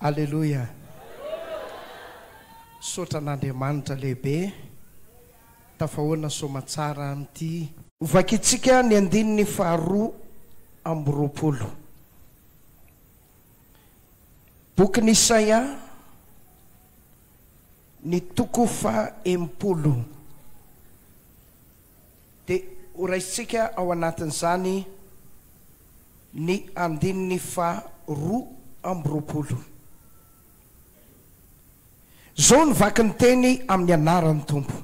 Haleluya. Sotran'Andriamanitra lehibe tafahoana somatsara amity vakitsika ny andininy faharoa amby roapolo. Bokin'i Isaia ny toko faha-enimpolo de oraisitsika ao anatin'izany ny andininy faharoa amby roapolo. Zao ny vaky ny teny amin'ny anaran'ny Tompo.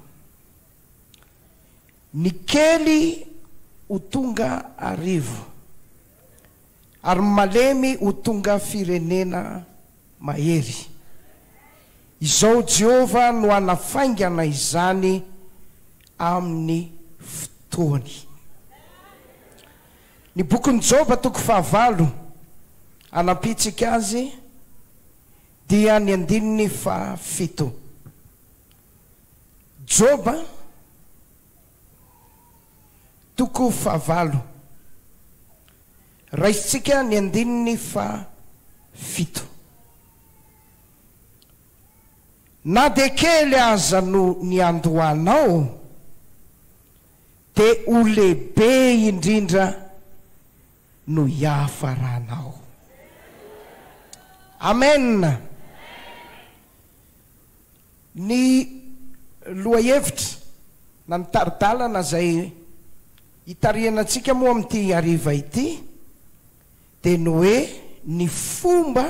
Ny kely ho tonga arivo ary malemy ho tonga firenena mahery. Izao Jehova no anafaingana izany amin'ny fotoany. Ny bokin'ny Joba toko fahavalo anampitsika azy dia ny andininy fahafito. Joba toko fahavalo raisitsika ny andininy fahafito. Na de kely aza no ny andohanao de ho lehibe indrindra no hiafaranao. Amen. Ny lohahevitra na ny taridalana zay hitarianantsika moa amin'ity hariva ity de ny hoe ny fomba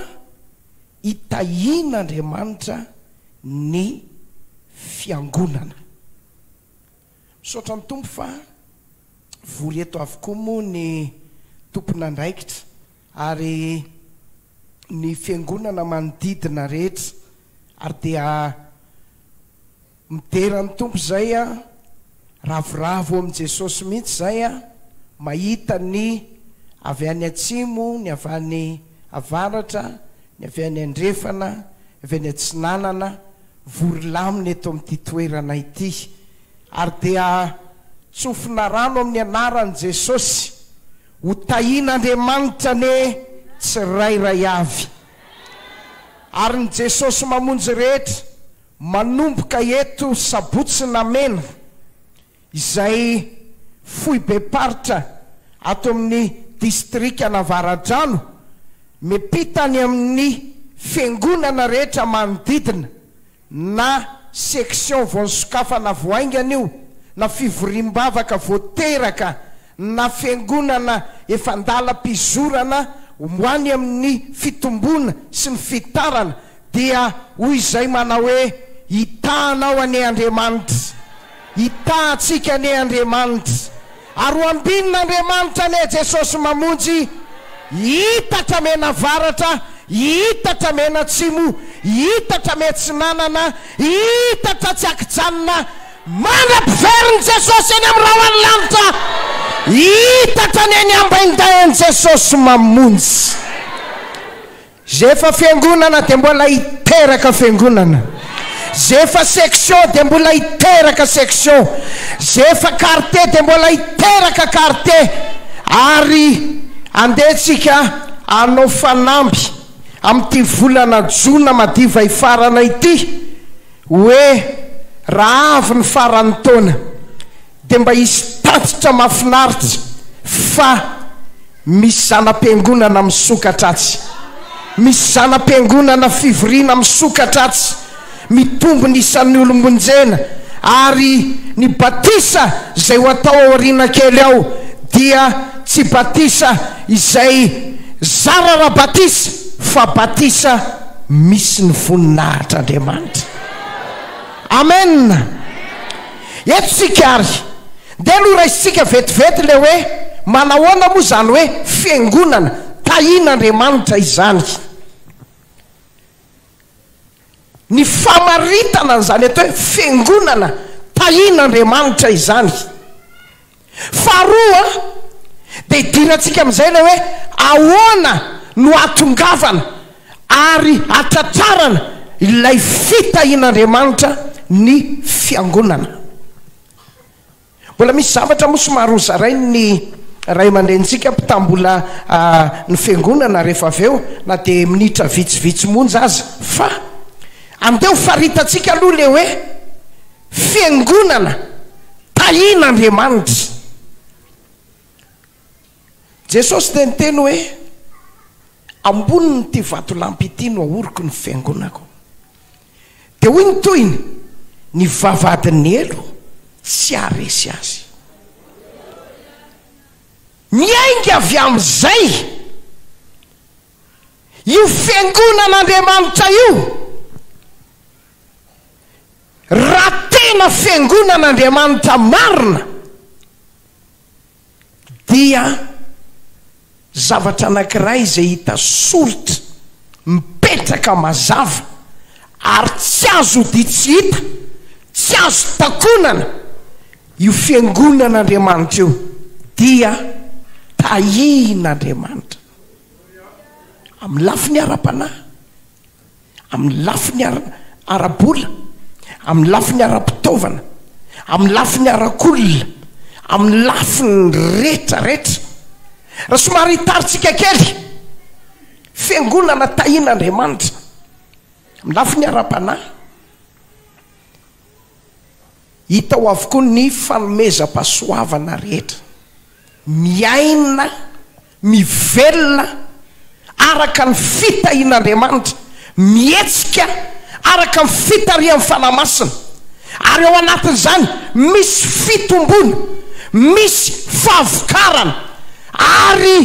hitahian'Andriamanitra ny fiangonana. Misaotra ny Tompo fa vory eto avokoa moa ny tompon'andraikitra ary ny fiangonana manodidina rehetra ary dia midera ny Tompo zay ravoravo amin'i Jesosy mihitsy zay mahita ny avy any atsimo, ny avy any avaratra, ny avy any andrefana, avy any atsinanana vory lamina eto amin'ity toerana ity ary dia tsofina rano amin'ny anaran'i Jesosy ho tahian'Andriamanitra ne tsirairay avy. Ary ny Jesosy mamonjy rehetra manomboka eto Sabotsy na Mena izay Fohibeparitra ato amin'ny distrika Navaradrano mepitany amin'ny fiangonana rehetra manodidina na section voasokafana voaingana io na fivoriam-bavaka voateraka na fiangonana efandala-pizorana hoany amin'ny fitombona sy ny fitarana dia hoy izay manao hoe hitahanao ane Andriamanitra, hitahatsika ane Andriamanitra ary ho ambin'Andriamanitra ane Jesosy mamonjy hitatra mena avaratra, hitatra mena atsimo, hitatra me atsinanana, hitatra tsy akijanona manam-piveriny Jesosy eny amin'ny rahany lanitra, hitatra ny eny ambaindahany Jesosy mamonjy. Zefa fiangonana de mbola hiteraka fiangonana, zefa section de mbola hiteraka section, zefa quartier de mbola hiteraka quartier ary andetsika anao fanamby amin'ity volana Jona madiva ifarana ity hoe raha avy ny farany taona de mba hisy tatitra mahafinaritra fa misy zanam-piangonana misokatra atsy, misy zanam-piangonana fivoriana misokatra atsy mitombony isan'ny olombonjena ary ny batisa zay ho atao aoriana kely ao dia tsy batisa izay zarara batisa fa batisa misy ny voninahitr'Andriamanitra. Amen. Eto sika ary de loraisitsika vetivety le hoe manahoana moa zany hoe fiangonana tahian'Andriamanitra izany. Ny famaritana zany eto hoe fiangonana tahian'Andriamanitra izany. Faharoa de idiratsika amin'izay le hoe ahoana no atongavana ary atratrarana ilay fitahian'Andriamanitra ny fiangonana. Mbola misy zavatra mo somary hozaray ny ray aman-drentsika mpitambola ny fiangonana rehefa aveo na dia minitra vitsivitsy monja aza fa andeo faritatsika aloha le hoe fiangonana tahian'Andriamanitra. Jesosy dia niteny hoe amboniny ty vatolampy ity no ahoriko ny fiangonako. Dia hoy ny toyiny ny vavadin'ny elo tsy haharesy azy. Miainga avy amin'izay io fiangonan'Andriamanitra io, raha tena fiangonan'Andriamanitra marina, dia zavatra anankiray izay hita soritra mipetraka mazava ary tsy azo dia tsy hita, tsy azo takonana io fiangonan'Andriamanitra io, dia tahian'Andriamanitra amin'ny lafiny ara-panahy, amin'ny lafiny ara-bola, amin'ny lafiny ara-pitaovana, amin'ny lafiny ara-kolona, amin'ny lafiny rehetrarehetra. Raha somary hitaritsika kely fiangonana tahian'Andriamanitra amin'ny lafiny ara-panahy, hita ho avokoa ny fanomezam-pahasoavana rehetra, miaina mivelona araka ny fitahian'Andriamanitra, mietsika araka ny fitarian'ny fanamasina, ary ao anatin'izany misy fitombona, misy fahavokarana ary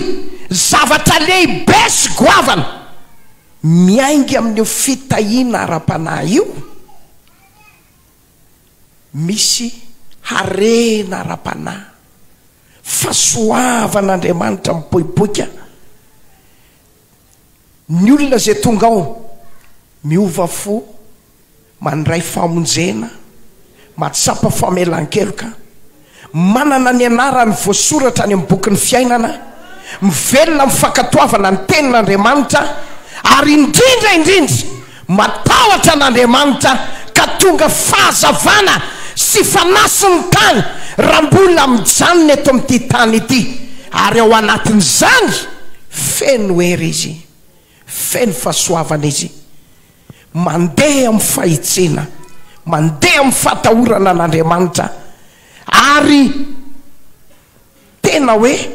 zavatra lehibe sy goavana. Miainga amin'io fitahiana ara-panahy io misy harena ara-panahy, fahasoavan'Andriamanitra mipoipoika. Ny olona zay tonga ao miova fo, mandray famonjena, matsapa famelan-keloka, manana ny anarany voasoratra any amin'ny boky ny fiainana, mivelona mifankatoavana ny tenin'Andriamanitra, ary indrindra matahotra an'Andriamanitra ka tonga fahazavana sy fanasiny tany raha mbola mijanona eto amin'ity tany ity. Ary ao anatin'izany feno hery izy, feno fahasoavana izy, mandeha amin'ny fahitsina, mandeha amin'ny fahatahorana an'Andriamanitra, ary tena hoe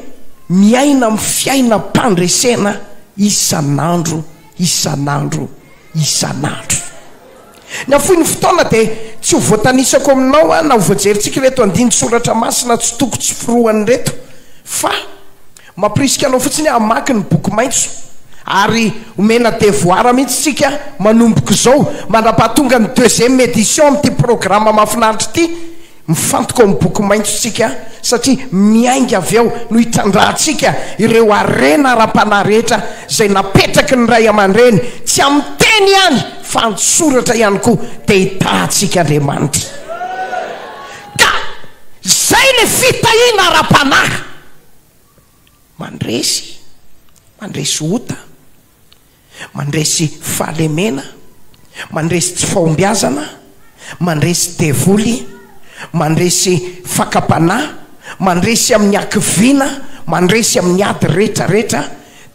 miaina amin'ny fiainam-pandresena isan'andro. Ny afoin'ny fotoana dia tsy ho voatanisako aminao na ho voajeritsika reto andinin-tsoratra masina tsy toko tsy firohany reto, fa mampirisika anao fotsiny hamaky ny boky maitso, ary omena devoara mihitsy tsika manomboka izao mandra-pahatonga ny deuxième édition amin'ity programme mahafinaritra ity, mifantoka amin'ny boky maitso tsika, satria miainga avy eo no hitrandrahantsika ireo arena ara-panahy rehetra izay napetraky ny ray aman-dreny, tsy amin'ny teny ihany fa antsoratra ihany koa, dia hitahantsika Andriamanitra. Ka zay le fitahiana ara-panahy, mandresy ota, mandresy fahalemena, mandresy tsy fahombiazana, mandresy devoly, mandresy fakapanahy, mandresy amin'ny ankiviana, mandresy amin'ny ady rehetrarehetra.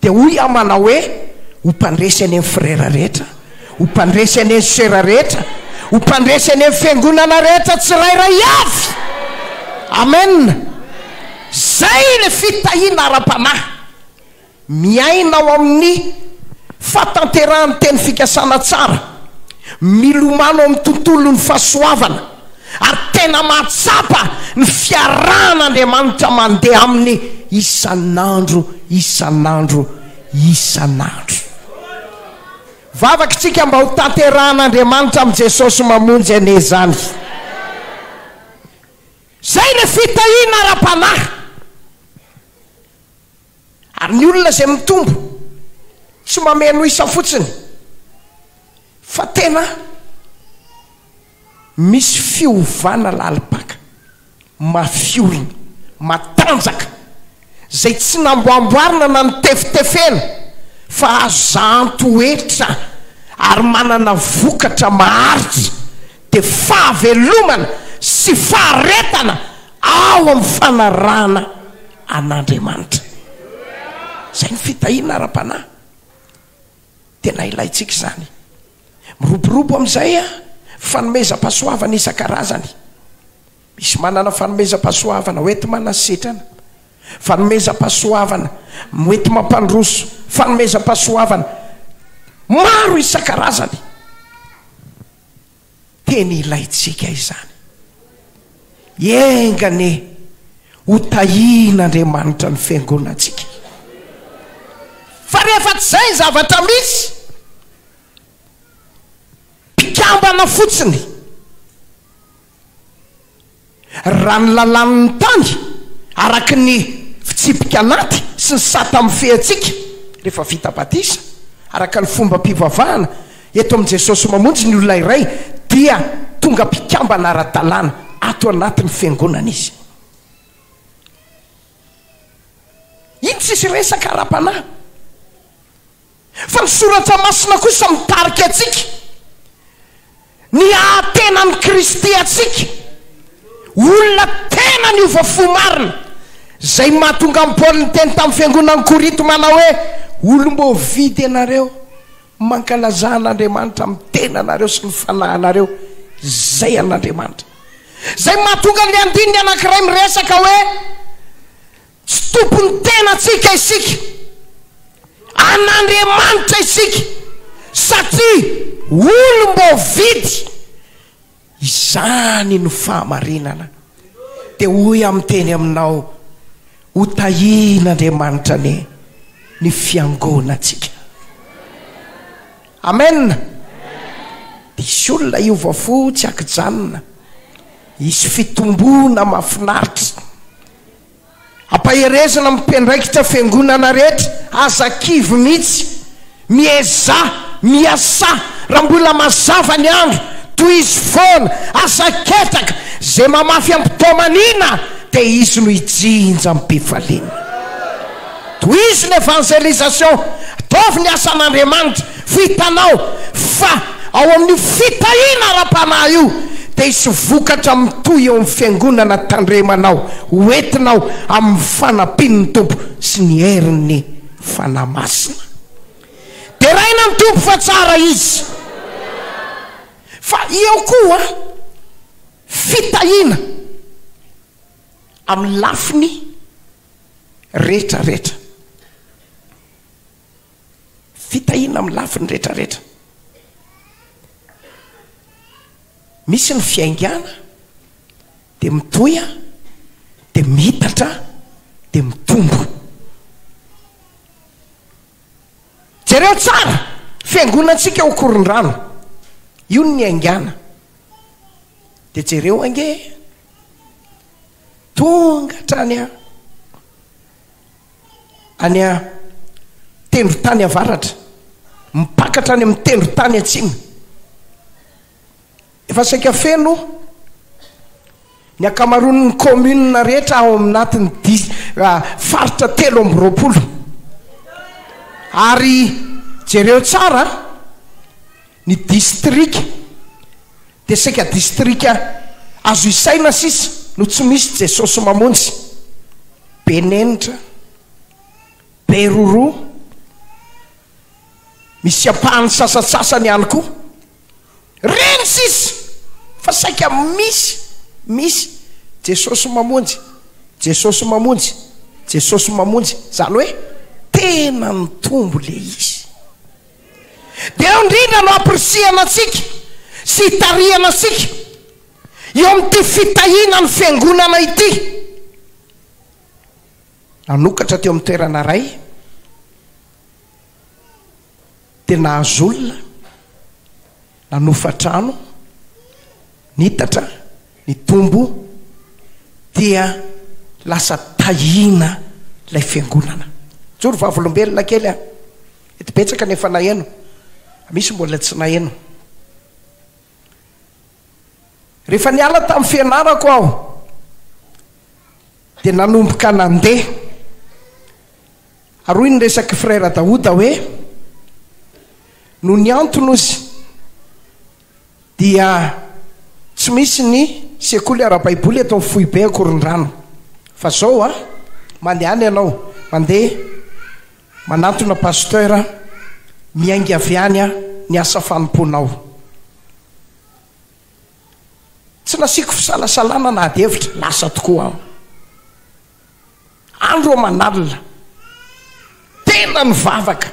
Dia hoy aho manao hoe ho mpandresy any amin'ny frera rehetra, ho mpandresy any amin'ny sera rehetra, ho mpandresy any amin'ny fiangonana rehetra tsirairay avy. Amen. Zay le fitahiana ara-panahy, miaina ao amin'ny fatanterahany teny fikasana tsara, milomano amin'ny tontolon'ny fahasoavana, ary tena matsapa ny fiarahan'Andriamanitra mandeha aminy isan'andro. Vavaka tsika mba ho tanterahan'Andriamanitra amin'i Jesosy mamonjy ane zany. Zay le fitahiana ara-panahy. Ary ny olona zay mitombo tsy mameno isa fotsiny, fa tena misy fiovana lalipaka, mafiorina, matanjaka, zay tsy namboamboarina na nitefitefena, fa azo antoetra ary manana vokatra maharitra, dia fahavelomana sy faharetana ao amin'ny fanarahana an'Andriamanitra. Zay ny fitahiana ara-panahy. Tena ilaitsika zany. Miroborobo amin'izay fanomezam-pahasoavana isan-karazany. Misy manana fanomezam-pahasoavana hoety manasitrana, fanomezam-pahasoavana hoety mampandroso, fanomezam-pahasoavana maro isan-karazany. Tena ilaitsika izany. Engane ho tahian'Andriamanitra ny fiangonantsika. Fa rehefa tsy zay zavatra misy, mpikambana fotsiny raha ny lalan'ny tany araky ny fitsipika anaty sy ny sata amin'ny feantsika rehefa vita batisa araka ny fomba mpivavahana eto amin'i Jesosy mamonjy ny olona iray, dia tonga mpikambana ara-dalàna ato anatin'ny fiangonana izy. Iny tsisy resaka ara-panahy. Fa ny soratra masina kosa mitarika atsika ny atenan'ny Kristy atsika, olona tena ny ovafo marina, zay mahatonga amin'ny Paoly ny teny tamin'ny fiangonan'ny Korinto manao hoe olom-bo vidy ianareo mankalazan'Andriamanitra amin'ny tenanareo sy ny fanahinareo zay an'Andriamanitra. Zay mahatonga ny andininy anankiray miresaka hoe tsy tompony tena tsika isika, an'Andriamanitra isika, satria olom-bo vidy. Izany no fahamarinana. Dia hoy amin'ny teny aminao, ho tahian'Andriamanitra ny fiangonantsika. Amen. Misy olona iovafo tsy akijanona, isy fitombona mahafinaritra, ampaherezana mipendraikitra fiangonana rehetra, aza-kivy mihitsy, mieza, miasa, raha mbola mazava ny andro, toy izy foana, asa-ketaka, zay mamafy ampitomanina, dia izy no ijinja am-pifaliana. Toy izy l'évangélisation, ataovy ny asan'Andriamanitra, fitanao fa ao amin'ny fitahiana ara-panahy io dia isy vokatra mitoy eo amin'ny fiangonana tandremanao, hoentinao amin'ny fanampian'ny tompo sy ny herin'ny fanahy masina. Dia raina ny tompo fa tsara izy. Fa eo koa fitahiana amin'ny lafiny rehetrarehetra. Fitahiana amin'ny lafiny rehetrarehetra. Misy ny fiaingana, dia mitoya, dia mitatra, dia mitombo. Jereo tsara fiangonantsika ho koron-drano, io ny aingana. Dia jereo ange tonga hatrany any tendro-tany avaratra, mipakatra any amin'ny tendro-tany atsimo. Efa saika feno ny akamaroan'ny commune rehetra ao aminatiny faritra 320. Ary jereo tsara ny distrika, dia saika distrika azo isaina sisa no tsy misy Jesosy mamonjy, Benenitra, Beroro, misy apahany sasasasany ihany koa, reny sisa. Fa saika misy Jesosy mamonjy, Jesosy mamonjy, Jesosy mamonjy, zany hoe tena ny tombo le izy. Dia eo indrindra no ampirisiana atsika sy hitariana atsika eo amin'ity fitahiana ny fiangonana ity. Nanokatra teo amin'ny toerana ray, dia nahazo olona, nanofa trano, nitatra, nitombo, dia lasa tahiana ilay fiangonana. Joro vavolombelona kely etibetsaka nefa naheno, misy mbola tsy naheno. Rehefa niala tamin'ny fianarako aho, dia nanomboka nandeha. Aroy ny resaky frère Daouda hoe no ny antony ozy dia tsy misy ny sekoly ara-baiboly eto amin'ny Foibe Koron-drano. Fa zao mandehany ianao mandeha manatona pasteur miaingy avy any ny asa fanomponao tsy nasiko fisalasalana na adevitra lasa tokoa aho andro manalina tena mivavaka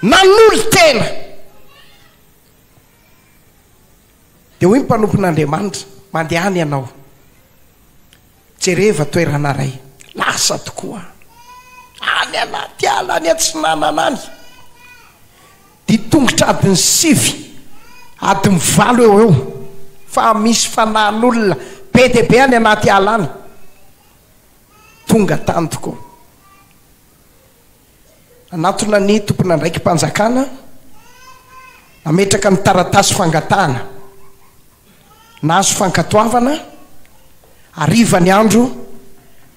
nan'olo tena dia hoy mpanompon'Andriamanitra mandehany ianao jereva toerana ray lasa tokoa any anaty ala any atsinanana any dia tongotra adiny 7 adiny 8 eo fa misy fanahin'olona be dia be any anaty ala any tonga tany tokoa anatona ny tompona ndraiky mpanjakana nametraka ny taratasy fangatahana nahazo fankatoavana ariva ny andro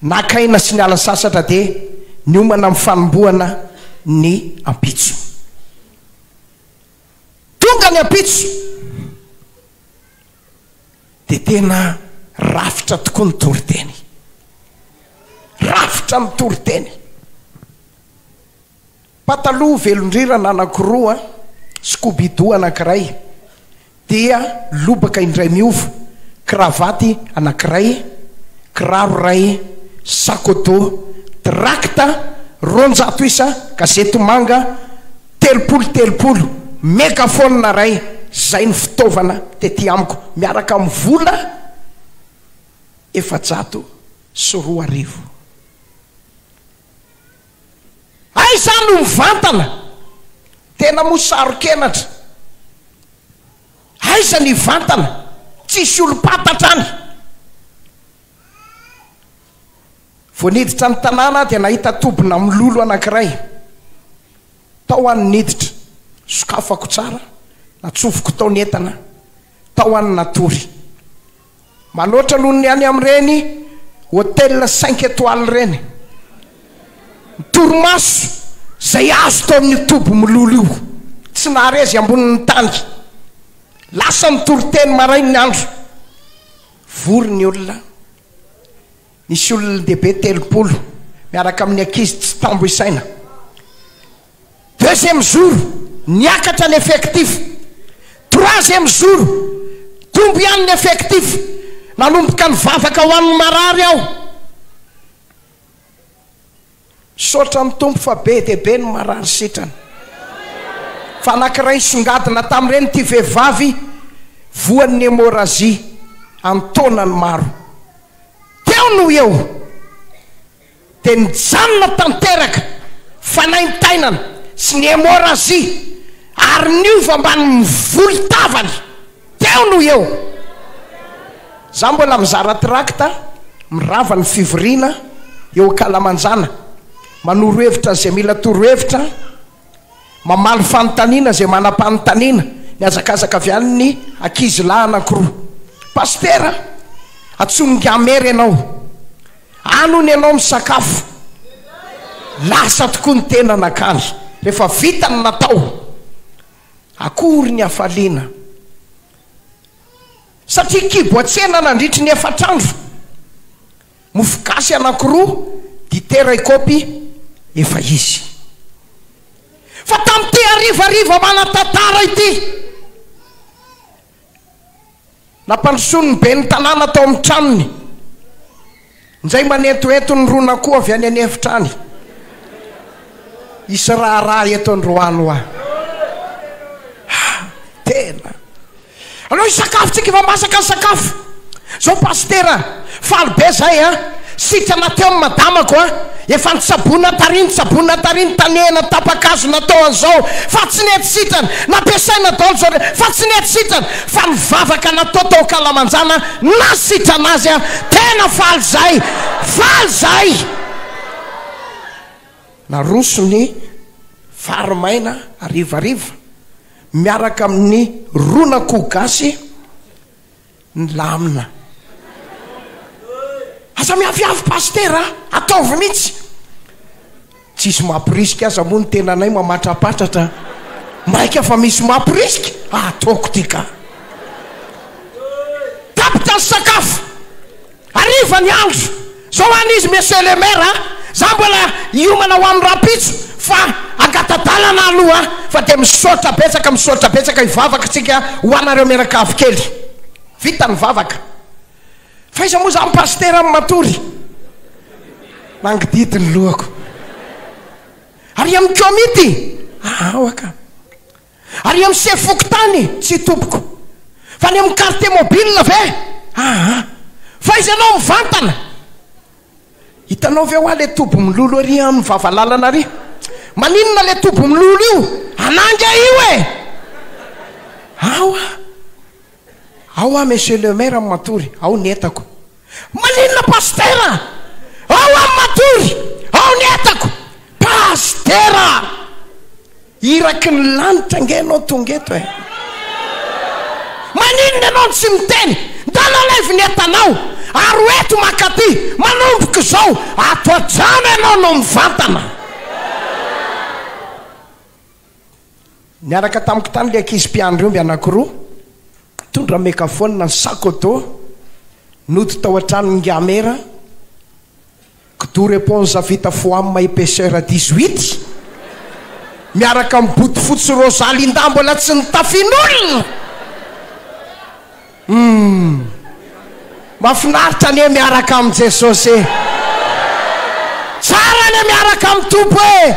nakaina sy ny ala sasatra dia niomana amin'ny fanombohana ny ampitso tonga ny ampitso dia tena rafitra tokoa ny toriteny rafitra ny toriteny pataloha velondrirana anankiroa skobido anankiray dia lobaka indray miova kravaty anankiray kiraro ray sakoto trakta ronjato isa gazety manga telopolo megafona ray zay ny fitaovana tety amiko miaraka amin'ny vola 400 ay zany mivantana tena mosarokenatra aiza ny vantana tsisy olo-patatra any voaniditra ny tanàna dia nahita tobona milolo anankiray tao any niditra sokafako tsara natsofoko tao ny entana tao any natory manoatra lohony any amin'ireny hôtel 5 étoiles reny toromaso zay azo tao amin'ny tobo milolo io tsy naharezy ambonin'ny tany lasa mitoriteny maray ny andro vory ny olona nisy olona dehibe 30 miaraka amin'ny ankizy tsy tambo isaina deuxième jour niakatra ny effectif troisième jour tombo ihany ny effectif nanomboka ny vavaka ho an'ny marary aho sotra ny tompo fa be dehibe ny marary sitrany fa anankiray songadina tamin'ireny ty vehivavy voan'ny hémorragie antonany maro teo no eo dia nijanona tanteraka fanaintainana sy ny hémorragie ary niova mbany mivolotavany teo no eo za mbola mizara trakta mirava ny fivoriana eo Kalamanjana manoro hevitra zay mila torohevitra mamaly fanontaniana zay manam-panontaniana ny azakazaka avy any ny ankizy lahy anankiroa pastera atsonongamery ianao anony ianao misakafo lasa tokoa ny tena nakany rehefa vita ny natao akory ny hafaliana satria kiboatsena nandritry ny efatrandro mofogasy anankiroa ditera ikopy efa izy fa tamin'ity arivariva manatantara ity nampandrosony be ny tanàna tao amin'ny tranony nzay manetoeto ny ronako avy any anefitrany isy raharaha eto androano a tena anao isakafo tsika efa masaka ny sakafo zao pastera falibe zay a sitrana teo amin'ny madamako a efa nitsabona tariny tanena tapakazo natao an'izao fa tsy nety sitrana nampiasaina daholo zao fa tsy nety sitrana fa nivavaka natao tao Kalamanjana na sitrana azy a tena faly zay naroso ny varomaina arivariva miaraka amin'ny ronako gasy ny lamina aza miaviavy pastera ataovy mihitsy tsisy mampirisika aza moa ny tenanay mamatrapatratra maika fa misy mampirisika ataoko tika tapitra ny sakafo ariva ny andro zao any izy monsieur le maire za mbola iomana ho amin'ny rapitso fa agatadalana aloha fa de misaotra betsaka ivavaka tsika ho anareo miaraka avokely vita ny vavaka fa iza moa za amin'ny pastera amin'ny matory mangididy ny lohako ary amin'ny komity aoaka ary amin'ny sefokotany tsy tompoko fa ny amin'ny carte mobile ve fa izanao mivantana hitanao ve hoa le tobo milolo ary amin'ny vavalalana ary maninona le tobo milolo io ananga io e ao monsieur le maire amin'ny matory ao netako maninona pastera ao amin'ny matory ao netako pastera iraky ny lanitra ngenao tonga eto e maninona anao tsy miteny dalalaivi ny etanao ary eto makaty manomboka zao atoadrano ianao no mivantana niaraka tamiko tany le ankizy mpiandro io mby anakiroa tondra mekafona ny sakoto nody tao an-trano ny gamera kdo réponse vita fo amin'ny épaisseur 18 miaraka amin'ny boty fotsy rosalinda mbola tsy nitafin'olona mafinaritra ane miaraka amin'ny jesosy tsara ane miaraka amin'ny tompo e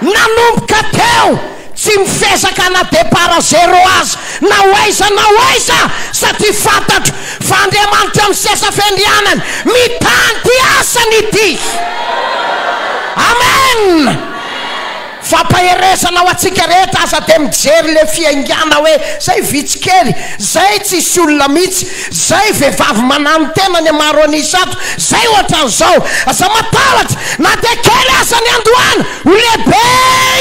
nanomboka teo tsy mifezaka na départ zéro azy na oaiza satria fantatro fa Andriamanitra amin'ny sesa fendrianany mitanty asany ity amen fampaherezana ho atsika rehetra aza de mijery le fiaingana hoe zay vitsikely zay tsisy olona mihitsy zay vehivavy manano tena ny maro anisato zay ohatran'izao aza matalatra na de kely aza ny andohana ho lehibe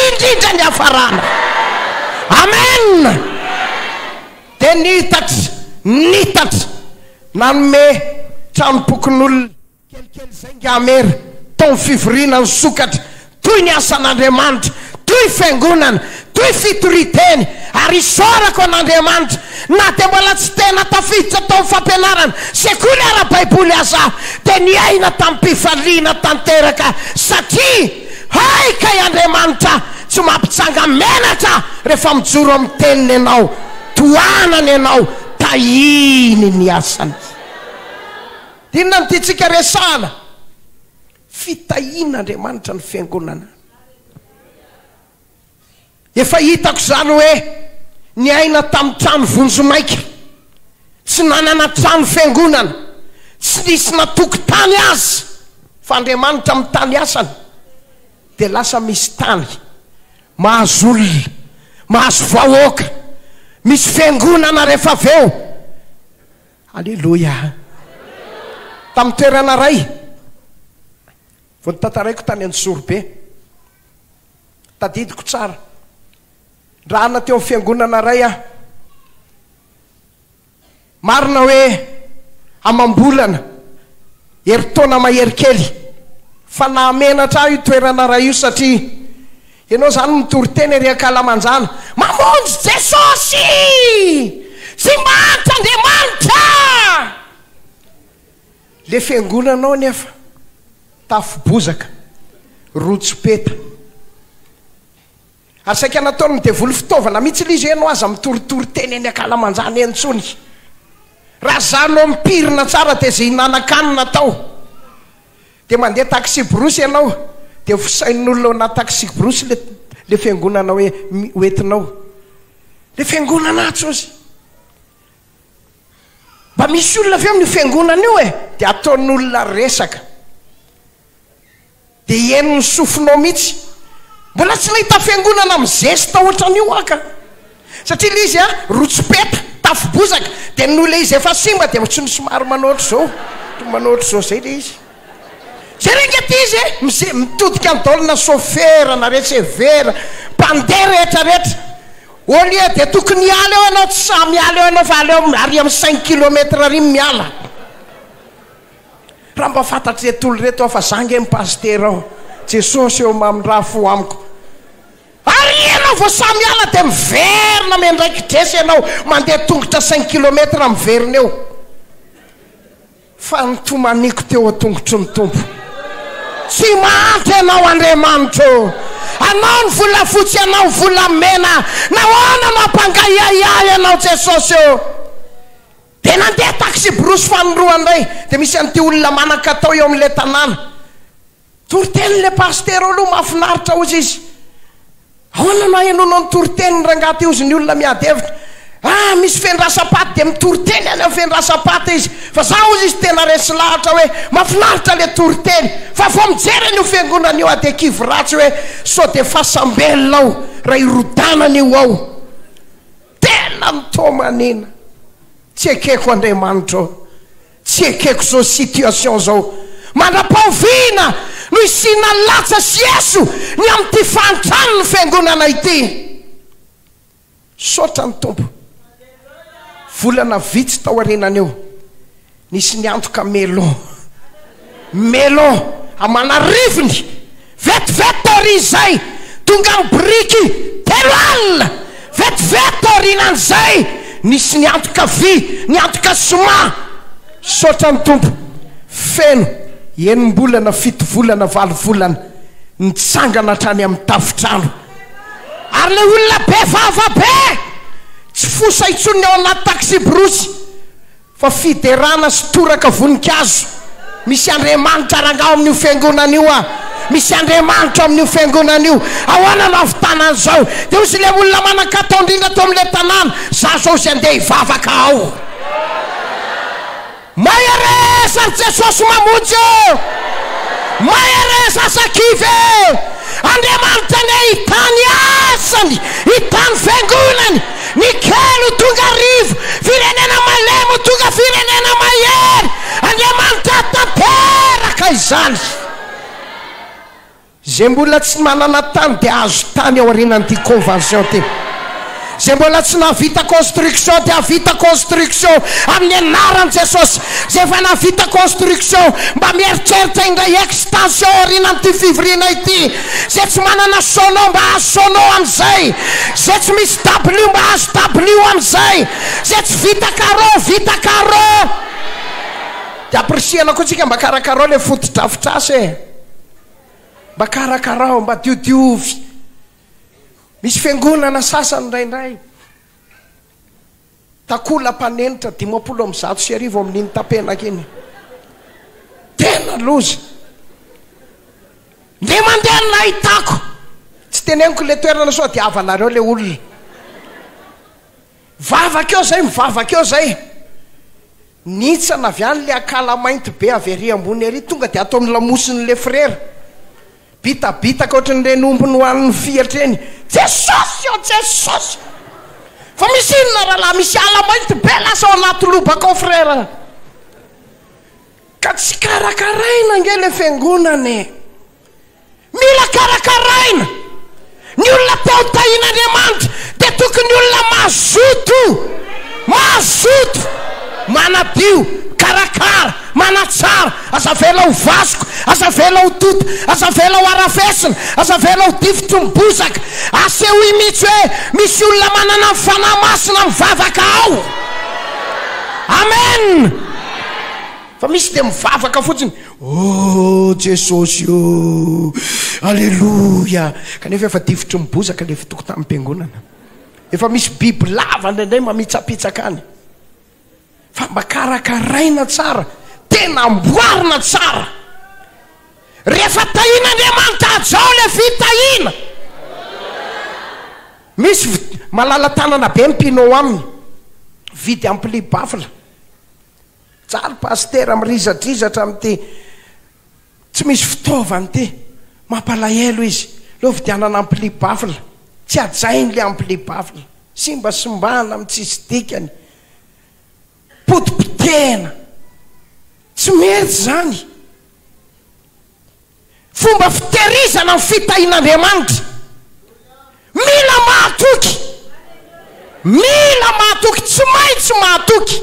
indrindra ny hafarana amen de nitatra nanome tranopokon'olona kelikely zay ngamery taony fivoriana ny sokatra toy ny asan'Andriamanitra toy fiangonana toy fitoriteny ary isorako an'Andriamanitra na de mbola tsy tena tafiditra tao fampianarana sekoly ara-baiboly aza de niaina tamin'mpifaliana tanteraka satria haika i Andriamanitra tsy mampitsanga menatra rehefa mijoro amin'ny teniny ianao toanany ianao tahiny ny asany dinona ny titsika resahana fitahian'Andriamanitra ny fiangonana efa hitako zany hoe ny aina tamin'ny trano vonjomaika tsy nanana trano fiangonana tsy nisy natokotany azy fa Andriamanitra amin'ny tany asany de lasa misy tany mahazo olona mahazo vahoaka misy fiangonana rehefa aveo alleloia tamin'ny toerana ray vao nytantaraiko tany Antsorobe tadidiko tsara rahana teo amin'ny fiangonana ray marina hoe amam-bolana heritaona maherikely fa nahamenatra io toerana ray io satria ianao zany mitory teny ery Akalamanjana mamonjy Jesosy tsy manitra Andriamanitra le fiangonanao nefa tafobozaka rotsopeta ary saika nataony ny devoly fitaovana mihitsy lizy ianao aza mitoritory teny eny Akalamanjana entsony raha zanao mipirina tsara de zay nanakanina tao de mandeha taxi brosy ianao de fisain'olona na taxi brosy le fiangonana hoe hoentinao le fiangonana tsozy mba misy olona avy amin'ny fiangonana io e de ataon'olona resaka de henony sofinao mihitsy mbola tsy nahita fiangonana amin'ny zesta ohatran'io aka satria le izy rotsopeta tafobozaka de nole izy efa simba de tsy somary manohatry zao zay le izy zay rehetra izy mitodika andaolina chauffeur na receveur mpandeha rehetrarehetra olie de tokony miala eo anao tsy sa miala eo anao fa aleo ary amin'ny 5 kilometre ary miala raha mba fantatry retolo reto aho fa zange mipasteur ao Jesosy eo amin'ny fo amiko ary ianao vao samy ala de miverina mendraiky dresy ianao mandeha tongotra 5 kilometre miverina eo fa ny tomaniko teo a-tongotry ny tompo tsy mahantra ianao Andriamanitro. Anao ny volafotsy, anao volamena, nahoana mampangaiaia ianao Jesosy eo. Dia nandeha taxi brosy fanoroa indray, dia misy an'ity olona manan-katao eo amin'ilay tanàna. Toriten'ilay pasteur aloha mahafinaritra ozy izy. Ahoana na ianao ny toriteny rangaty ozy ny olona miady hevitra. Misy fendrasapaty dia mitoriteny any amin'ny fendrasapaty izy. Fa zaho ozy izy tena resy lahatra hoe mahafinaritra le toriteny. Fa vao mijery an'io fiangonana io ady kivy ratsy hoe sao dia fasambelona ao raha irodanana io ao. Tena mitomanina. Tsy ekeko Andriamanitro, tsy ekeko zao situation zao. Mandra-paoviana no isina latsa sy Yesu ny amin'ity fantrano ny fiangonana ity. Saotra ny tompo. Volana vitsy tao arenan'eo nisy niantoka melon amanarivony vetivety aorin'izay tonga amin'ny briky 3 alina vetivety aorinan'izay nisy niantoka vy, niantoka soma. Saotra ny tompo. Feno 9 volana 7 volana 8 volana nitsangana hatrany amin'ny tafitrano. Ary le olona be vava be tsy fosa itsony ao anaty taxi brosy fa fiderana sy toraka voninkazo. Misy Andriamanitra rangao amin'io fiangonana io misy Andriamanitra amin'io fiangonana io. Ahoana no avitanana zao. Dia ozy le olona manan-katao indrindra tao amin'ilay tanàna, za zao sy andeha hivavaka ao. Maia resa Jesosy mamonjy eo. Maia resa sakivy. Andriamanitra ny hitany asany, hitany fiangonany. Ny kely tonga arivo, firenena malemo tonga firenena mahery. Andriamanitra tanteraka izany. Zay mbola tsy manana tany dia azo tany ao aorianan'ity convention ty. Zay mbola tsy navita construction dia avita construction amin'ny anaran'i Jesosy. Zay efa navita construction mba mieritreritra indray extension aorianan'ity fivoriana ity. Zay tsy manana sono mba azo sono amin'izay. Zay tsy misy W mba azo W amin'izay. Zay tsy vita carreau. Dia aprisiana koa tsika mba karakara le fotodrafitrasy mba karakara mba diodiovy. Misy fiangonana sasany indraindray takola mpanenitra 50 amin'iny tapenaka iny. Tena loza. Nde mandeha nahitako. Tsy teneniko le toerana sao dia avanareo le olona. Vavaka eo zay, mivavaka eo zay. Nitsana avy any le akala mainty be avy ery ambony ery tonga dia atao ny lamosin'le frera. Bitabitaka ohatran'ireny ombony hoan'ny fiatra eny. Jesosy. Fa misy inona rahalahy, misy ala mainty be lasa ao anaty lobaka ao frera. Ka tsy karakaraina nge le fiangonana. Mila karakaraina. Ny olona tao tahin'Andriamanitra dia tokony olona mazoto, manadio, karakara, manatsara. Aza vela ho vasiko, aza vela ho toto, aza vela ho arafesina, aza vela ho difotry mibozaka. Aseho imitsy hoe misy olona manana fanahy masina mivavaka ao. Amen. Fa misy dia mivavaka fotsiny. Oh Jesosy io, alleluia. Kanefa efa difotry mibozaka le fitoko tamin'ny mpiangonana. Efa misy biby lava indraindray mamitsapitsaka any. Fa mba karakaraina tsara, tena amboarina tsara. Rehefa tahin'Andriamanitra zao le fitahina. Misy malala tanana be mpinao aminy, vidy ampli bafla. Tsara pasteur mirizadrizatra amin'ity. Tsy misy fitaovany ty, mampalahelo izy. Leo vidianana ampli bafla, tsy ajainy le ampli bafla. Simbasimbana amin'ny tsisy dikany. Potipotena. Tsy mety zany. Fomba fiterizana amin'ny fitahin'Andriamanitra. Mila mahatoky, tsy maintsy mahatoky.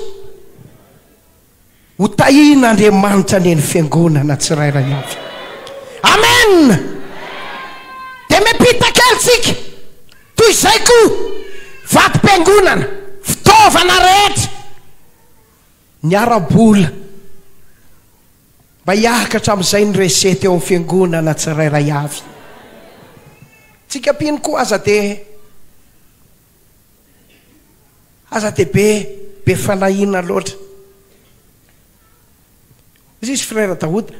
Ho tahin'Andriamanitra ny fiangonana tsirairay avy. Amen. Dia mipita kelitsika toy izay koa vatim-piangonana, fitaovana rehetra, ny arabola mba hiakatra amin'izay ny resety eo amin'ny fiangonana tsirairay avy. Tsika mpino koa aza be fanahina loatra. Izy frère Daoud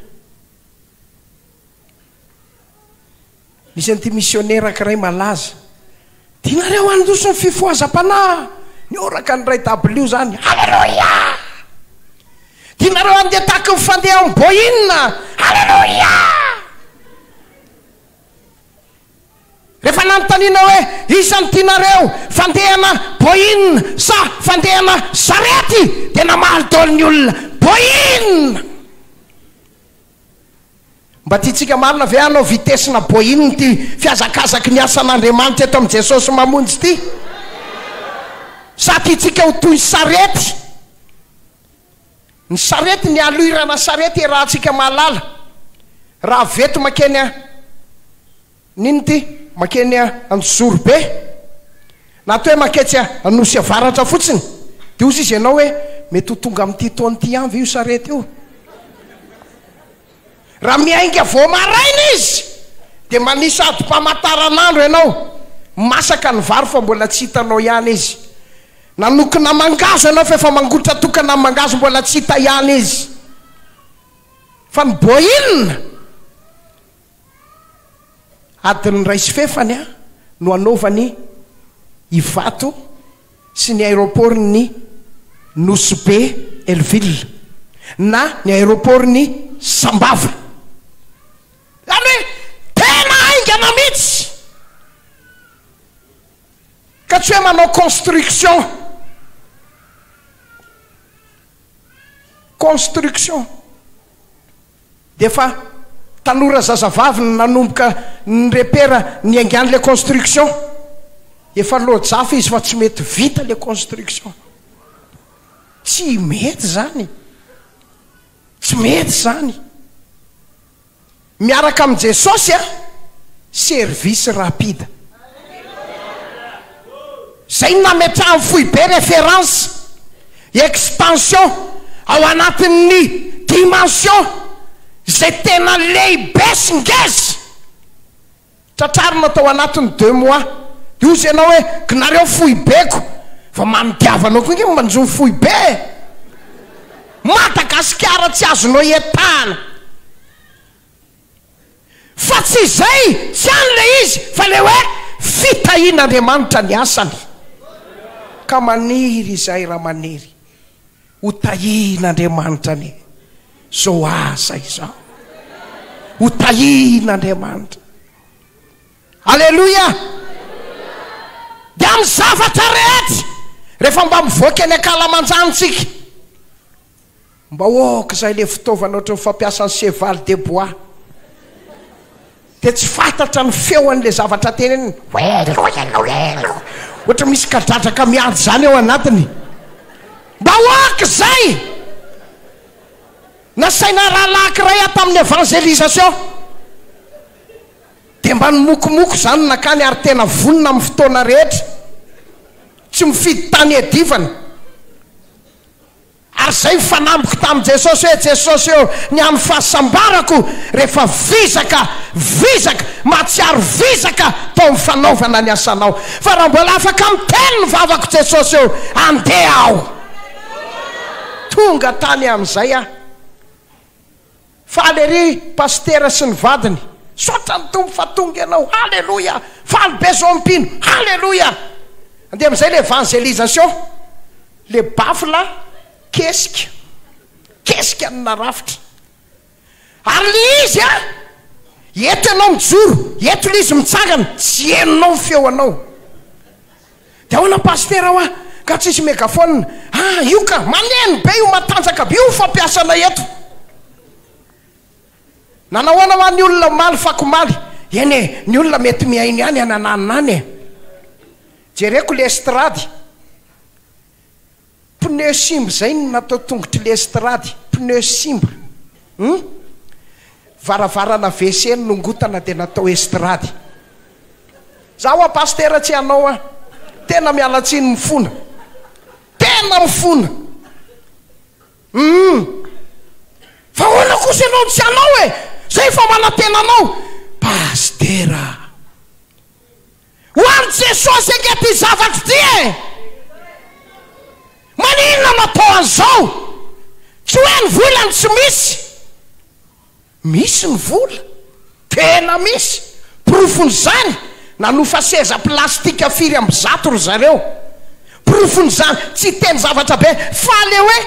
misy an'ity missionnaire ankiray malaza, tianareo androso ny fifohazam-panahy ny oraka ny ray W zany. Halleluja! Tianareo andeha taky ny fandeha amin'ny boina. Halleluja! Rehefa nanontaniana hoe isan'ny tianareo fandehana boina sa fandehana sarety, tena mahaly daholo ny olona boina. Mba tiatsika marina ve anao vitesina boina ty fiazakazaky ny asan'Andriamanitra eto amin'i Jesosy mamonjy ty? Sa tiatsika ho toy sarety? Ny sarety, ny aloirana sarety raha tsika mahalala. Raha veto makeny nino ty? Makeny Anjorobe, na atao hoe maketsy Anosy Avaratra fotsiny, dia ozy izy ianao hoe mety ho tonga amin'ity taona ity ihany ve io sarety io? Raha miainga vao maraina izy dia manisy ady-pamataran'andro ianao, masaka ny vary fa mbola tsy hitanao ihany izy. Nanokona mangazo ianao fa efa mangotra tokana mangazo mbola tsy hita ihany izy. Fa ny boina adiny ray sy fefany no anaovany Ivato sy ny aéroportny Nosy Be Elville na ny aéroportny Sambava. Zany hoe tena aingana mihitsy, ka tsy hoe manao construction dia fa tanora zazavavy nanomboka ny repera ny aingan'le construction, efa lojafy izy fa tsy mety vita le construction. Tsy mety zany, tsy mety zany. Miaraka amin'i Jesosy service rapide zay nametrahany fohy be référence expansion ao anatin'ny dimension zay tena lehibe sy ngeza. Tratrarina tao anatin'ny 2 mois dia ozy ianao hoe kinareo fohy beko fa manidiavanao koa inge manjo fohy be. Madagasikara tsy azonao ietahana, fa tsy zay, tsy an'le izy fa le hoe fitahian'Andriamanitra ny asany. Ka maniry izay raha maniry ho tahian'Andriamanitra ny zao asa izao, ho tahian'Andriamanitra. Alleluia! Dia amin'ny zavatra rehetra rehefa mba mivoaka ny ankalamanjanitsika, mba oka izay le fitaovana ohatry ny fampiasan'ny cheval de bois, dia tsy fantatra ny feon'le zavatra teneny ohatra misy kadradraka miady zany ao anatiny. Mba oka izay nasaina rahalahy kiray tamin'ny évangélisation dia mba nimokomoko zany nakany ary tena vonona amin'ny fotoana rehetra, tsy mifidy tany edivana. Ary zay fanambiko tamin'i Jesosy hoe Jesosy eo ny amin'ny fahasambarako rehefa vizaka mahatsiaro vizaka tao amin'ny fanaovana ny asanao. Fa raha mbola afaka miteny ny vavako Jesosy eo, andeha aho tonga tany amin'izay fa alery pastera sy ny vadiny, sotra ny tombo fa tonga ianao. Halleluja! Faly be zao mpino. Halleluja! Andeha amin'izay le évangélisation, le bafla kesika ny narafitra. Ary le izy eto ianao mijoro, eto le izy mitsangana, tsy henonao ny feoanao. Dia ahoana pastera hoa ka tsisy megafone? Io ka maneno be io, matanjaka be io fampiasana eto. Nanahoana hoa ny olona maly fakomaly? Eny ny olona mety miainy ihany anananany. Jereko le estrady, pneu simba zay ny natao tongotry le estrady, pneu simba. Varavarana WC nongotana dia natao estrady. Zaho pastera tsy anao tena mialatsiny mifona, tena mifona. fa hoana kosa ianao tsy anao e zay fa manantenanao pastera ho any Jesosy ange ty zavatra ty e maninona natao an'izao tsy hoe ny volany tsy misy ny vola tena misy profon'izany nanofa seza plastika 4 ry zareo profon'izany tsy teny zavatra be fa le hoe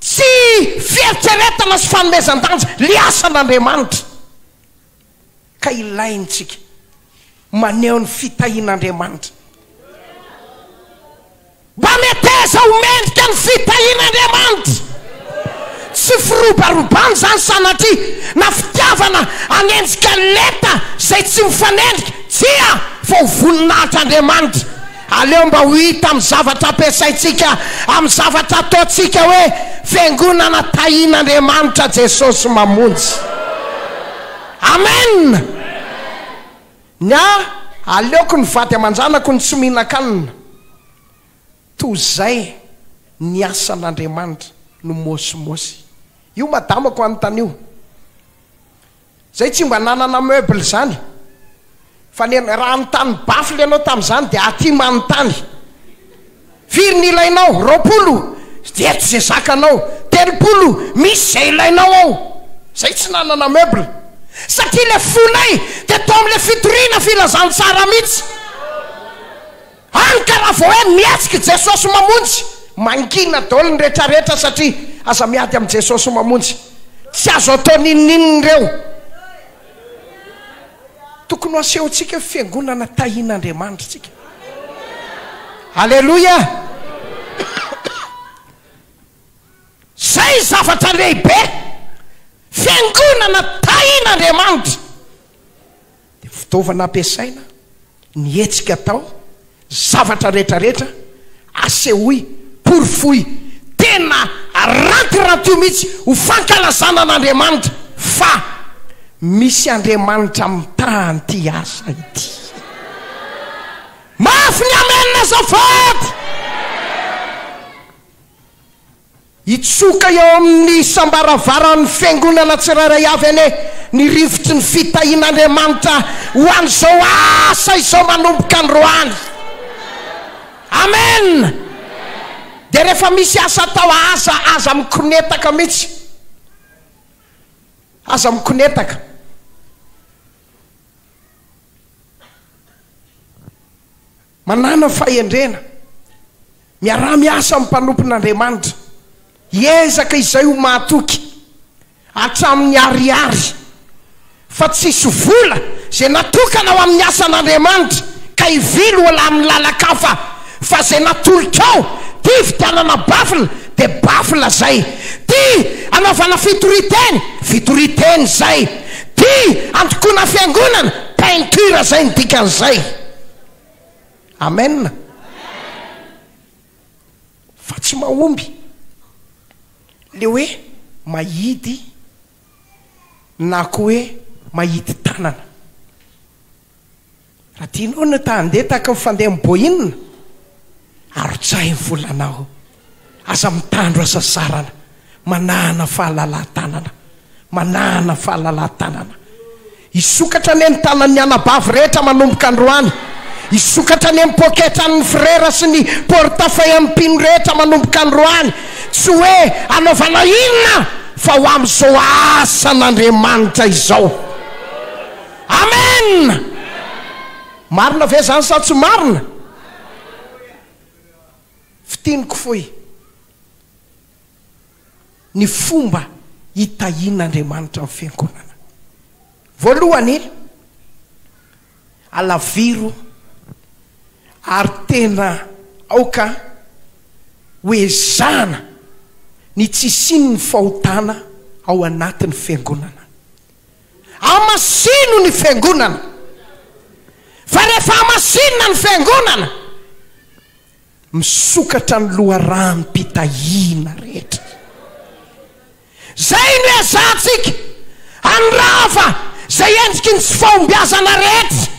tsy fieritreretana sy fanomezan-danja le asan'Andriamanitra ka ilaintsika maneho ny fitahian'Andriamanitra mba meteza homendrika ny fitahian'Andriamanitra tsy firobarobany zany sanatria na fitiavana anenjika leta zay tsy mifanendrika tsia fa ho voninahitr'Andriamanitra aleo mba ho hita amin'ny zavatra ampiasaitsika amin'ny zavatra ataotsika hoe fiangonana tahian'Andriamanitra Jesosy mamonjy amen nya aleoko ny vady aman-janako ny tsy mihinan-kanina toy zay ny asan'Andriamanitra no mosimosy io madamako anontanyio zay tsy mba nanana meuble zany fa raha nytany bafy anao tam'izany de aty manontany firy ny ilainao 20 dia tsy zay zakanao 30 misy zay ilainao ao zay tsy nanana meuble satria le fonay de to am'le fitoriana filazany tsara mihitsy any ka raha vao hoe mietsika Jesosy mamonjy mangina daholo ny rehetrarehetra satria aza miady amin'i Jesosy mamonjy tsy azo atao ninoninony reo tokony asehotsika fiangonana tahian'Andriamanitra tsika alleluia zay zavatra lehibe fiangonana tahian'Andriamanitra de fitaovana ampiasaina ny hetsika atao zavatra rehetrarehetra asehoy porofoy tena rantiranty mihitsy ho fankalazana an'Andriamanitra fa misy Andriamanitra mitahany ty asa ity mafy ny amenina zafady itsoka eo amin'ny sambaravaran'ny fiangonana tsirairay avy ane ny rivotry ny fitahian'Andriamanitra ho an'izao asa izao manomboka androany amen de rehefa misy asa atao aza mikonetaka mihitsy aza mikonetaka manana fahendrena miara miasa amin'ny mpanompon'Andriamanitra hiezaka izay ho mahatoky hatramin'ny ariary fa tsisy vola zay natokana ao amin'ny asan'Andriamanitra ka hivily ola amin'ny lalakafa fa zay natolotra ao ty fitianana bafila de bafila zay ty anaovana fitoriteny zay ty antokona fiangonana peinture zay ny dikan'izay amen fa tsy mahomby le hoe mahidy na ko hoe mahidy tanana raha tianao no tandeha taka mifandeha miboinina arotsahy ny volanao aza mitandro asa sarana manahana fahalalan-tanana manahana fahalalan-tanana isokatra ny tanany anabavy rehetra manomboka androany isokatra ny poketra ny frera sy ny portafeuille ampino rehetra manomboka androany tsy hoe anaovana inona fa ho am'izao asan'Andriamanitra izao amen marina ve zany sa tsy marina fitiniko foy ny fomba hitahian'Andriamanitra amin'ny fiangonana voalohany alaviro ary tena aoka hoezana ny tsisiny ny fahotana ao anatin'ny fiangonana amasino ny fiangonana fa rehefa amasinina ny fiangonana misokatra ny loharanym-pitahiana rehetra zay no ezatsika anrava zay endriky ny tsy fahombiazana rehetra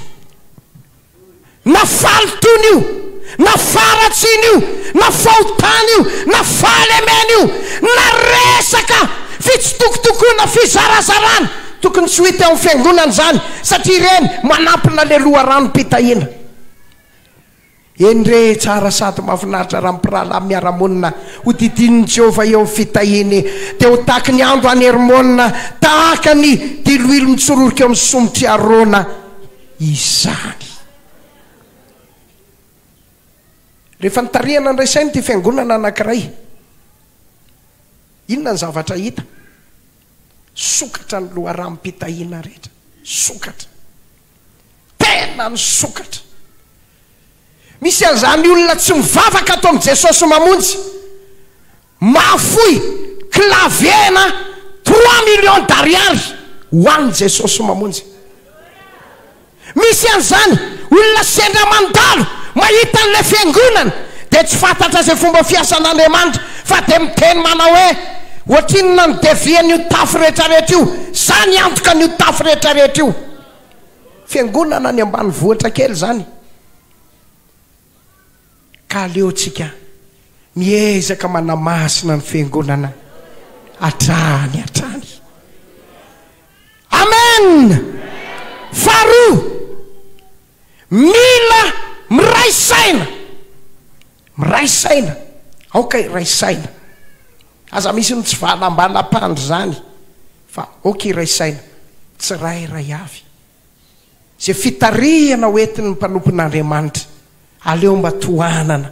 na falitony io na faratsiny io na fahotany io na fahalemena io na resaka fitsitokotokoana fizarazarana tokony tsy hoity amin'ny fiangonana zany satria ireny manampina le loharanom-pitahina. Endre tsara sady mahafinaritra raha mipirala miaramonina ho didin'ny Jehova eo fitahiny dia ho tahaky ny andro any Hermonina tahaka ny diloilo mitsororoka eo amin'ny somotry Arona izany. Rehefa nitarihana ndraisainy ty fiangonana anankiray, inona ny zavatra hita? Sokatra ny loharanom-pitahina rehetra, sokatra, tena ny sokatra. Misy an'izany olona tsy mivavaka ato amin'ny Jesosy mamonjy, mafoy klaviena 3 millions d'ariary ho an'ny Jesosy mamonjy. Misy an'izany olona sendra mandalo mahita an'ilay fiangonana dia tsy fantatra izay fomba fiasan'Andriamanitra fa dia miteny manao hoe ohatrinona ny devian'io tafo rehetrarehetra io, sa ny antoka n'io tafo rehetrarehetra io. Fiangonana ny ambanivohitra kely zany. Ka aleontsika miezaka manamasina ny fiangonana hatrany. Amen. Faharoa, mila miray saina. Okay, ray saina. Aza misy ny tsy valam-balam-pandry zany fa okay, ray saina, tsy ray avy. Zay fitarihana hoentin'ny mpanompon'Andriamanitra, aleo mba toanana,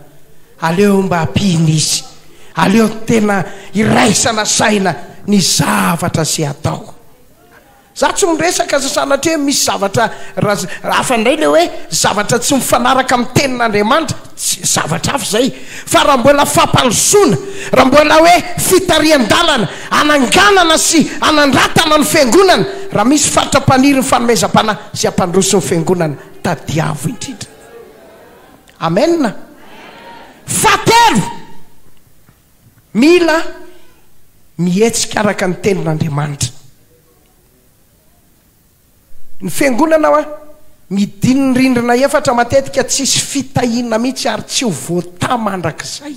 aleo mba ampiny izy, aleo tena iraisana saina ny zavatra sy atao. Za tsy miresaka sanatria misy zavatra hafa indray le hoe zavatra tsy mifanaraka amin'ny tenin'Andriamanitra, tsy zavatra hafa zay. Fa raha mbola fampandrosoana, raha mbola hoe fitarihan-dalana, ananganana sy anandratana ny fiangonana, raha misy fatra-paniry ny fanomezam-panahy sy ampandroso ny fiangonana, tadiavo indrindra. Amen. Fahatelo, mila mihetsika araka ny tenin'Andriamanitra. Ny fiangonana midiny ny rindrina efatra matetika tsisy fitahina mihitsy ary tsy ho voata mandrakizay.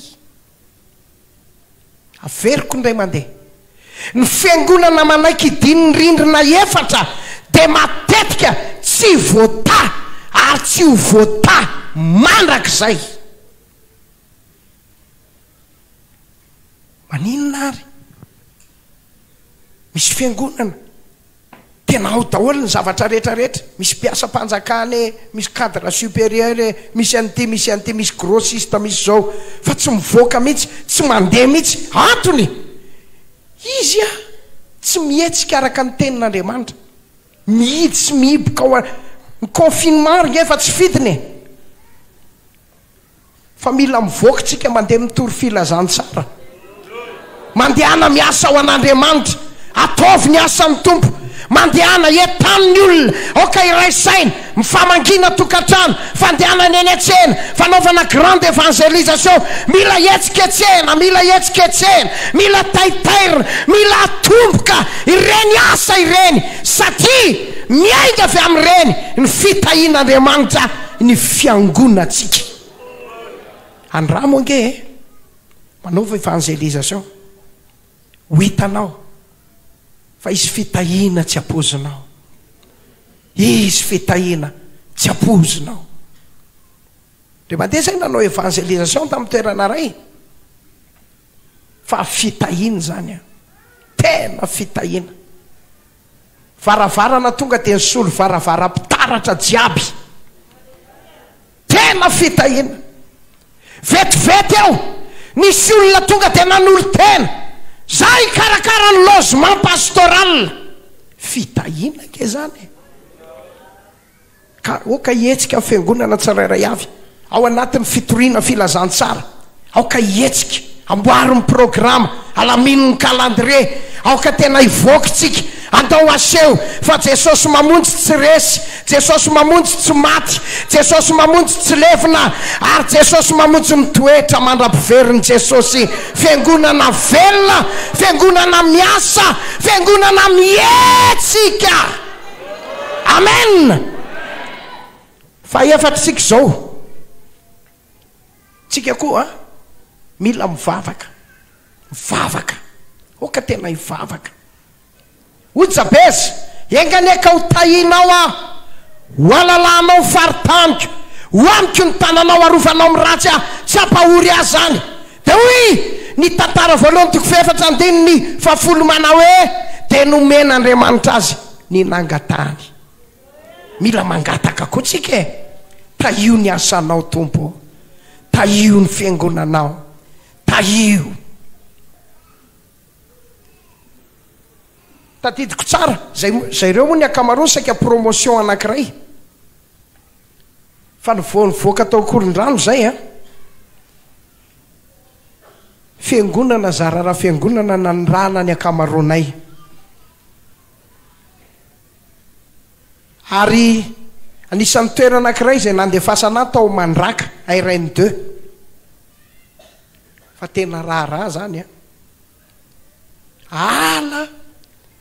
Averiko indray mandeha. Ny fiangonana manaiky diny ny rindrina efatra dia matetika tsy voata ary tsy ho voata mandrakizay. Maninona ary? Misy fiangonana tena ao daholo ny zavatra rehetrarehetra, misy mpiasa-panjakany, misy cadre supérieur, misy an'ity, misy grossiste, misy zao, fa tsy mivoaka mihitsy, tsy mandeha mihitsy. Antony izy tsy mihetsika araka ny tenin'Andriamanitra, mihidy sy mihiboka ao ny confinement ry efa tsy fidiny, fa mila mivoaka tsika mandeha mitory filazantsara, mandehana miasa ao an'Andriamanitra, ataovy ny asan'ny Tompo, mandehana entan'ny olona. Okay, ray saina, mifamangina tokantrano, fandehana ny eny an-tsena, fanaovana grande évangélisation, mila etsiketsehana, mila taitairina, mila atomboka ireny asa ireny, satria miainga avy amin'ireny ny fitahin'Andriamanitra ny fiangonatsika. Andramo ange manaova évangélisation, ho hitanao fa izy fitahina tsy apozinao, izy fitahina tsy apozinao. Dia mandeha zay nanao évangélisation tamin'ny toerana ray, fa fitahina zany, tena fitahina. Varavarana tonga dia nisolo varavara-pitaratra jiaby, tena fitahina. Vetivety eo nisy olona tonga dia nanolo tena, zay karakara ny logement pastoral, fitahina ke zany. Ka oka hetsika fiangonana tsirairay avy ao anatin'ny fitoriana filazantsara, aoka hetsika amboary ny programa, alamino ny calendrier, aoka tena ivoakitsika, andao aseho fa Jesosy mamonjy tsy resy, Jesosy mamonjy tsy maty, Jesosy mamonjy tsy levina, ary Jesosy mamonjy mitoetra mandrapiveriny Jesosy. Fiangonana velona, fiangonana miasa, fiangonana mietsika. Amen. Fa efatritsika zao, tsika koa mila mivavaka. oka tena ivavaka ojabeza enganeka ho tahinao ho alalanao faritaniko ho amiko ny tananao arovanao miratsy tsy ampahory azy zany de hoy ny tantara voalohany toko fefatra andininy fafolo manao hoe de nomena Andriamanitra azy ny nangatany mila mangataka koa tsika tahio ny asanao tompo tahio ny fiangonanao tahio tadidiko tsara zay reo moa ny akamaroany saika promotion anankiray fa nivoaka tao Korondrano zay fiangonana zarara fiangonana nanrana ny akamaroanay ary anisan'ny toerana anankiray zay nandefasana tao Mandraka RN2 fa tena raha zany ala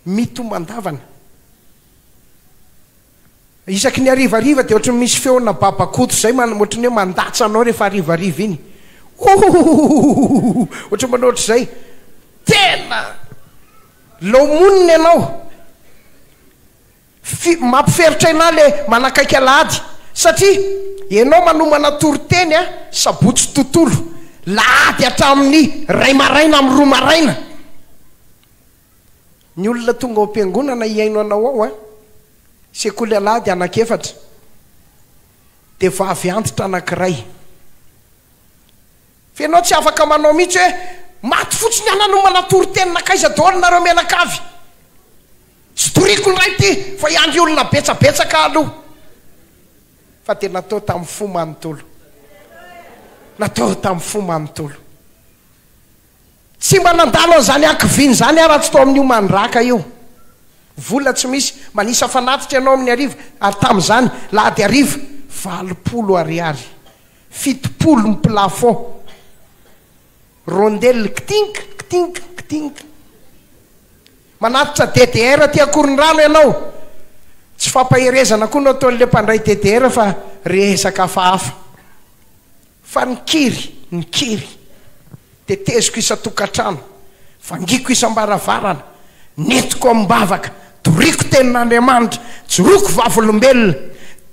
mitomandavana isaky ny arivariva de ohatry misy feona babakoto zay ohatry ny hoe mandatsa anao rehefa arivariva iny ohatry manohatry zay tena lomoniny ianao mampiferitra ina le manakaiky alahady satria ianao manomana toriteny sabotsy tontolo lahady hatramin'ny ray maraina amin'ny roa maraina ny olona tonga ao am-piangonana iaino anao ao sekoly alahady anakefatra de vavy antitra anankiray fa ianao tsy afaka manao mihitsy hoe maty fotsiny ananomana toriteny nakaiza daholo nareo menakavy tsy toriko ny ray ty fa iandry olona betsabetsaka aloha fa de natao tamin'ny fo manontolo natao tamin'ny fo manontolo tsy manandalo an'izany ankiviny zany raha tsy tao amin'io Mandraka io vola tsy misy manisa fanatitra ianao amin'ny ariva ary tamin'izany lahady ariva 20 ariary 70 ny plafond rondelle kitink manatitra DDR ty Korondrano ianao tsy fampaherezana koa no ataon'le mpandray DDR fa resaka hafahafa fa ny kiry de teziko isa-tokatrano fangiko isam-baravarana netiko am-bavaka toriko tenin'Andriamanitra joroko vavolombelona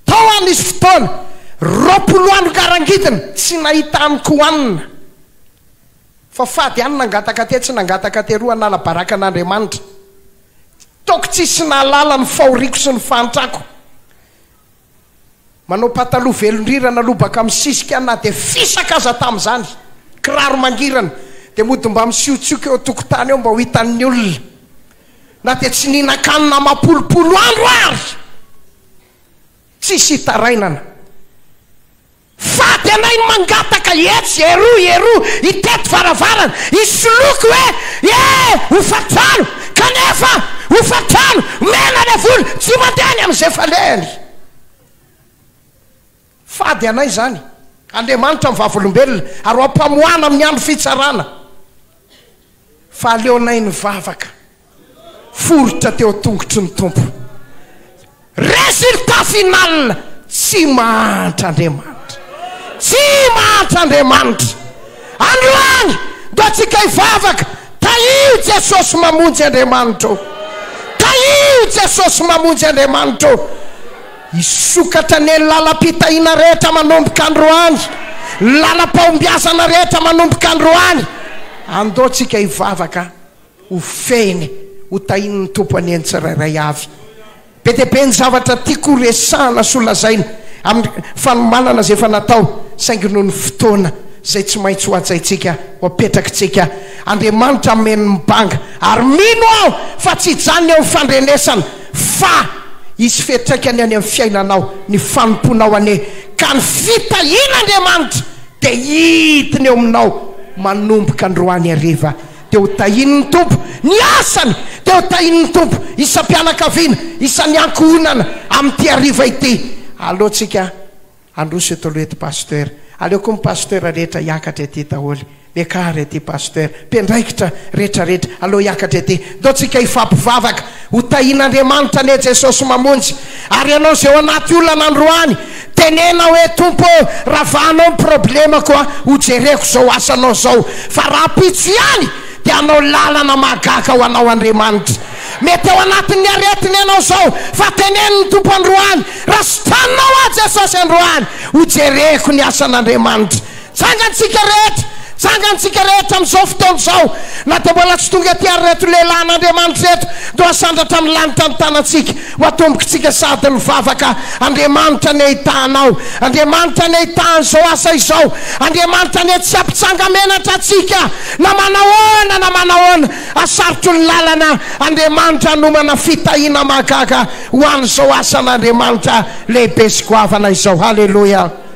tao an'izy fotoana 20 andro garangidina tsy nahita amiko hoanina fa fady any nangataka te tsy nangataka te roa anala baraka an'Andriamanitra toko tsisy nalala ny fahoriko sy ny fantrako manao pataloha velondrirana lobaka amin'ny sisika na de fisaka aza tamin'izany kiraro mangirana de mody mba misiotsioka eo tokotany eo mba ho hitan'ny olona na de tsy ninakanina mapolopolo andro ary tsisy hitarainana fady anay mangataka etsy eroa iteto varavarana isoloko hoe hofatrano kanefa hofatrano mena le volo tsy mandehany amin'izay falehany fady anay zany Andriamanitra mivavolombelona ary ampamoana amin'ny andro fitsarana fa aleonay ny vavaka foritra teo tongotry ny tompo resultat final tsy mahantra Andriamanitra androany do tsika hivavaka tahio Jesosy mamonjy Andriamanitra tahio Jesosy mamonjy Andriamanitra isokatra ny lalam-pitahina rehetra manomboka androany lalam-paombiazana rehetra manomboka androany andao tsika hivavaka ho feny ho tahin'ny tompo any tsirairay avy be de be ny zavatra tiako resahana solazaina amin'ny fanomanana zay efa natao saingy noho ny fotoana zay tsy maintsy ho ajaitsika ho apetrakitsika Andriamanitra ameny mibanga ary mino aho fa tsy hijanony eo fandrenesana fa isy fetraikany any amin'ny fiainanao ny fanomponao ane ka ny fitahina Andriamanitra de hitiny eo aminao manomboka androany ariva de ho tahin'ny tompo ny asany de ho tahin'ny tompo isam-pianakaviana isan'ny ankohonana amin'ity ariva ity alohatsika androso eto aloha ety pasteur aleo koa ny pasteur rehetra hiakatra ety daholo miakary ety pasteur mpendraikitra rehetrarehetra aloha hiakatra ety dao tsika hifampivavaka ho tahin'Andriamanitra ane Jesosy mamonjy ary ianao zay ao anaty olona androany tenena hoe tompo ravahanao ny problema koa ho jereko zao asanao zao fa raha pitso ihany de anao lalana mahagaga ho anao Andriamanitra. Mety ao anatin'ny aretiny ianao zao fa teneniny Tompo androany raha sitanao a Jesosy androany ho jereko ny asan'Andriamanitra. Tsangantsika rehetra amin'izao fotoana zao na dia mbola tsy tonga ty ary reto lehilahin'Andriamanitra reto do asandratra amin'ny lanitra ny tanantsika ho atombokantsika sady ny vavaka. Andriamanitra ny ahitanao, Andriamanitra ny ahitan'izao asa izao, Andriamanitra ny tsy ampitsangamenatra atsika na manahoana asarotro ny lalana. Andriamanitra nomana fitahiana mahagaga ho an'izao asan'Andriamanitra lehibe sy goavana izao. Halleluja.